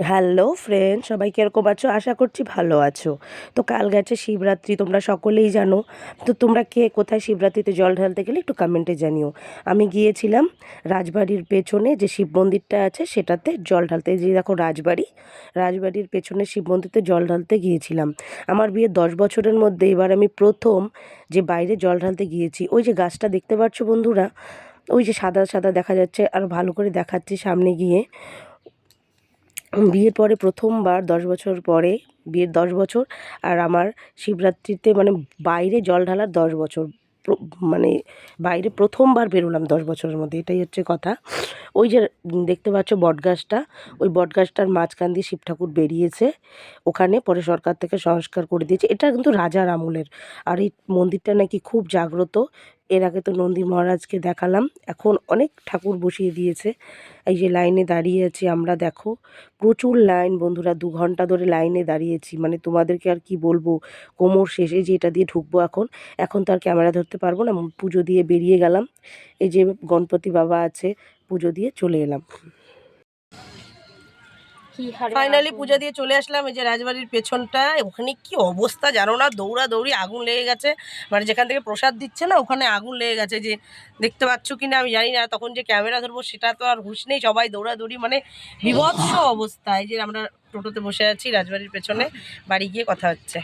Hello friend, সবাই কীরকম আছো? আশা করছি ভালো আছো। তো কাল গেছে শিবরাত্রি, তোমরা সকলেই জানো। তো তোমরা কে কোথায় শিবরাত্রিতে জল ঢালতে গেলে একটু কমেন্টে জানিও। আমি গিয়েছিলাম রাজবাড়ির পেছনে যে শিব মন্দিরটা আছে সেটাতে জল ঢালতে। এই যে দেখো রাজবাড়ির পেছনে শিব মন্দিরতে জল ঢালতে গিয়েছিলাম। আমার বিয়ের 10 বছরের মধ্যে এবার আমি প্রথম যে বাইরে জল ঢালতে গিয়েছি। ওই যে গাছটা দেখতে পাচ্ছ বন্ধুরা, ওই যে সাদা সাদা দেখা যাচ্ছে, আর ভালো করে দেখাচ্ছি সামনে গিয়ে। বিয়ের পরে প্রথমবার 10 বছর পরে, বিয়ের 10 বছর, আর আমার শিবরাত্রিতে মানে বাইরে জল ঢালার 10 বছর, মানে বাইরে প্রথমবার বেরোলাম 10 বছরের মধ্যে, এটাই হচ্ছে কথা। ওই যে দেখতে পাচ্ছ বটগাছটা, ওই বটগাছটার মাঝখান দিয়ে শিব ঠাকুর বেরিয়েছে। ওখানে পরে সরকার থেকে সংস্কার করে দিয়েছে। এটা কিন্তু রাজার আমলের। আর এই মন্দিরটা নাকি খুব জাগ্রত। এর আগে তো নন্দী মহারাজকে দেখালাম, এখন অনেক ঠাকুর বসিয়ে দিয়েছে। এই যে লাইনে দাঁড়িয়ে আছি আমরা, দেখো প্রচুর লাইন বন্ধুরা, 2 ঘন্টা ধরে লাইনে দাঁড়িয়েছি। মানে তোমাদেরকে আর কি বলবো, কোমর শেষে যে এটা দিয়ে ঢুকবো এখন। এখন তো আর ক্যামেরা ধরতে পারবো না, পুজো দিয়ে বেরিয়ে গেলাম। এই যে গণপতি বাবা আছে, পুজো দিয়ে চলে এলাম। ফাইনালি পূজা দিয়ে চলে আসলাম। এই যে রাজবাড়ির পেছনটা, ওখানে কি অবস্থা জানো না, দৌড়াদৌড়ি, আগুন লেগে গেছে। মানে যেখান থেকে প্রসাদ দিচ্ছে না, ওখানে আগুন লেগে গেছে। যে দেখতে পাচ্ছ কিনা আমি জানি না, তখন যে ক্যামেরা ধরবো সেটা তো আর হুঁশ নেই, সবাই দৌড়াদৌড়ি, মানে বিভৎস অবস্থা। এই যে আমরা টোটোতে বসে আছি রাজবাড়ির পেছনে, বাড়ি গিয়ে কথা হচ্ছে।